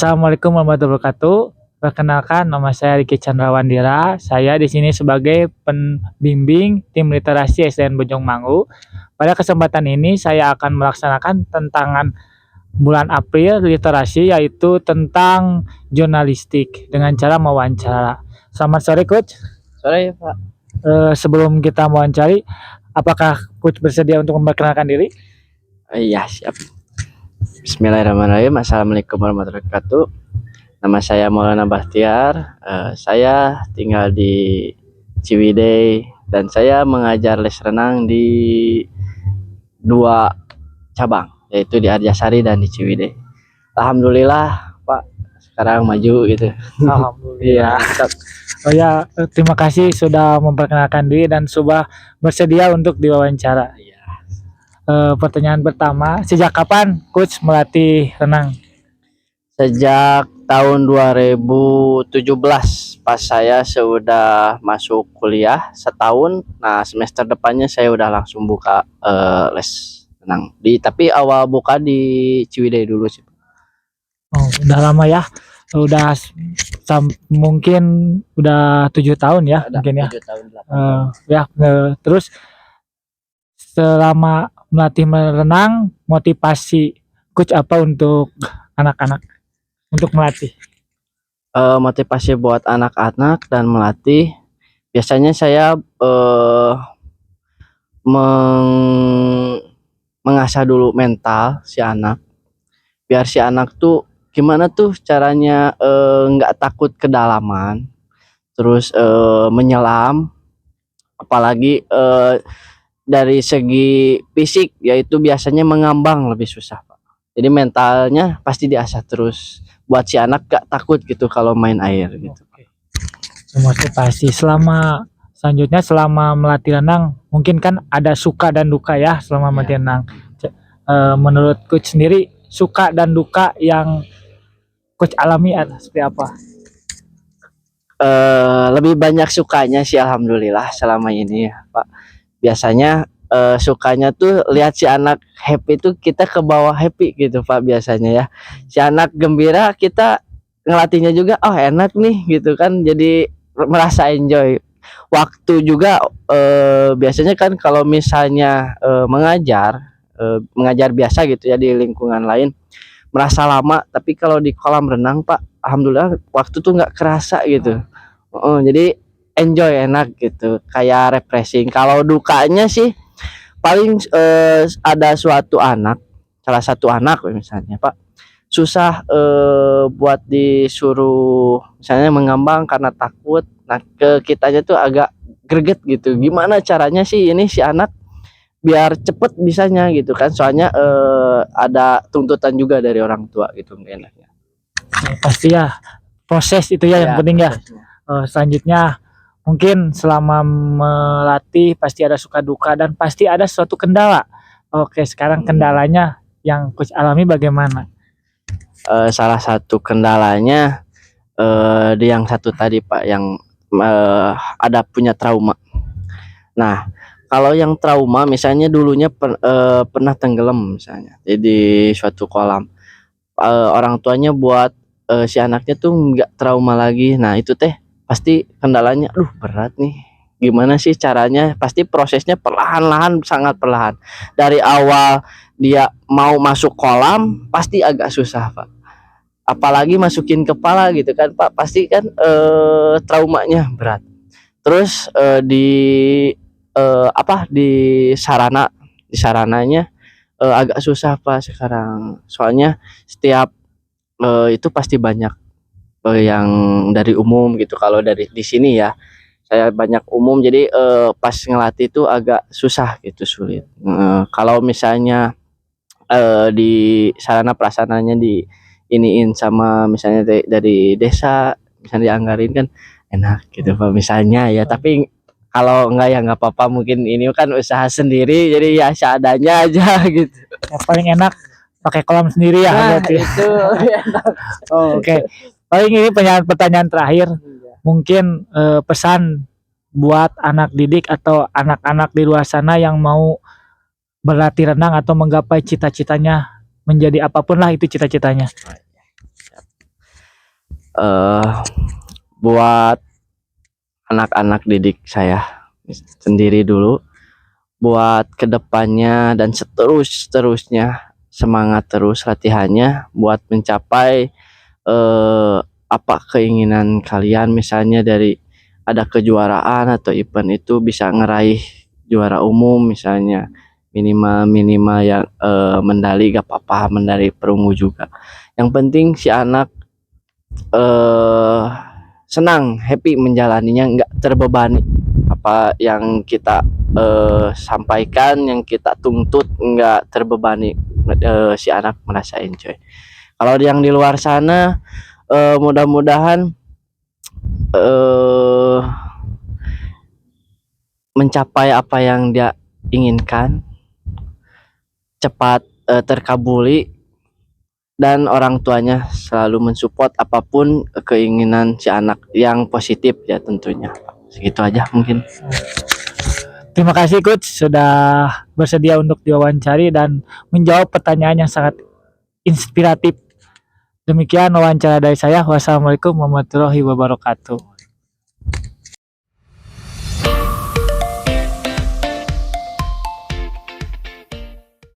Assalamualaikum warahmatullahi wabarakatuh. Perkenalkan, nama saya Riki Chandrawandira. Saya di sini sebagai pembimbing tim literasi SDN Bojong Mangu. Pada kesempatan ini saya akan melaksanakan tantangan bulan April literasi, yaitu tentang jurnalistik dengan cara mewawancara. Selamat sore, Coach. Sore, Pak. Sebelum kita mewawancari, apakah Coach bersedia untuk memperkenalkan diri? Iya, siap. Bismillahirrahmanirrahim. Assalamualaikum warahmatullahi wabarakatuh. Nama saya Maulana Bahtiar. Saya tinggal di Ciwidey dan saya mengajar les renang di dua cabang, yaitu di Arjasari dan di Ciwidey. Alhamdulillah, Pak, sekarang maju gitu. Alhamdulillah. Oh ya, terima kasih sudah memperkenalkan diri dan sudah bersedia untuk diwawancara. Pertanyaan pertama, sejak kapan Coach melatih renang? Sejak tahun 2017, pas saya sudah masuk kuliah setahun. Nah, semester depannya saya udah langsung buka les renang. Tapi awal buka di Ciwidey dulu sih. Oh, udah lama ya. Udah mungkin udah 7 tahun ya, Ada mungkin ya. 7 tahun, 8 tahun. Terus selama melatih renang, motivasi Coach apa untuk anak-anak untuk melatih? Motivasi buat anak-anak dan melatih, biasanya saya mengasah dulu mental si anak, biar si anak tuh gimana tuh caranya nggak takut kedalaman, terus menyelam, apalagi dari segi fisik, yaitu biasanya mengambang lebih susah, Pak. Jadi mentalnya pasti diasah terus buat si anak gak takut gitu kalau main air gitu. Motivasi selanjutnya selama melatih renang, mungkin kan ada suka dan duka ya selama melatih renang. Menurut Coach sendiri, suka dan duka yang Coach alami seperti apa? Lebih banyak sukanya sih, alhamdulillah selama ini ya, Pak. Biasanya sukanya tuh lihat si anak happy tuh kita ke bawah happy gitu, Pak, biasanya ya. Si anak gembira, kita ngelatihnya juga enak nih gitu kan, jadi merasa enjoy. Waktu juga biasanya kan kalau misalnya mengajar biasa gitu ya di lingkungan lain merasa lama, tapi kalau di kolam renang, Pak, alhamdulillah waktu tuh nggak kerasa gitu. Jadi enjoy, enak gitu, kayak refreshing. Kalau dukanya sih paling ada salah satu anak misalnya, Pak, susah buat disuruh misalnya mengambang karena takut. Nah, ke kitanya tuh agak greget gitu, gimana caranya sih ini si anak biar cepet bisanya gitu kan, soalnya ada tuntutan juga dari orang tua gitu, enaknya. Pasti ya, proses itu ya yang penting ya. Selanjutnya mungkin selama melatih pasti ada suka duka dan pasti ada suatu kendala. Oke, sekarang kendalanya yang Coach alami bagaimana? Salah satu kendalanya di yang satu tadi, Pak, yang ada punya trauma. Nah, kalau yang trauma misalnya dulunya pernah tenggelam misalnya di suatu kolam, orang tuanya buat si anaknya tuh nggak trauma lagi. Nah, itu teh pasti kendalanya, berat nih, gimana sih caranya. Pasti prosesnya perlahan-lahan, sangat perlahan. Dari awal dia mau masuk kolam pasti agak susah, Pak, apalagi masukin kepala gitu kan, Pak, pasti kan traumanya berat. Terus di sarananya agak susah, Pak, sekarang, soalnya setiap itu pasti banyak yang dari umum gitu. Kalau dari di sini ya saya banyak umum, jadi pas ngelatih itu agak susah gitu, sulit. Kalau misalnya di sarana prasarananya di iniin sama misalnya dari desa, misalnya dianggarin kan enak gitu, Pak, misalnya ya. Tapi kalau enggak ya nggak apa-apa, mungkin ini kan usaha sendiri, jadi ya seadanya aja gitu. Yang paling enak pakai kolam sendiri ya. Nah, itu enak. Oke. Paling ini pertanyaan terakhir, mungkin pesan buat anak didik atau anak-anak di luar sana yang mau berlatih renang atau menggapai cita-citanya menjadi apapun lah itu cita-citanya. eh buat anak-anak didik saya sendiri dulu, buat kedepannya dan seterusnya semangat terus latihannya buat mencapai apa keinginan kalian, misalnya dari ada kejuaraan atau event itu bisa ngeraih juara umum misalnya, minimal yang medali gak apa-apa, medali perunggu juga, yang penting si anak senang, happy menjalaninya, nggak terbebani apa yang kita sampaikan, yang kita tuntut, nggak terbebani, si anak merasa enjoy. Kalau yang di luar sana mudah-mudahan mencapai apa yang dia inginkan, cepat terkabuli, dan orang tuanya selalu mensupport apapun keinginan si anak yang positif ya tentunya. Segitu aja mungkin. Terima kasih coach sudah bersedia untuk diwawancari dan menjawab pertanyaan yang sangat inspiratif. Demikian wawancara dari saya. Wassalamualaikum warahmatullahi wabarakatuh.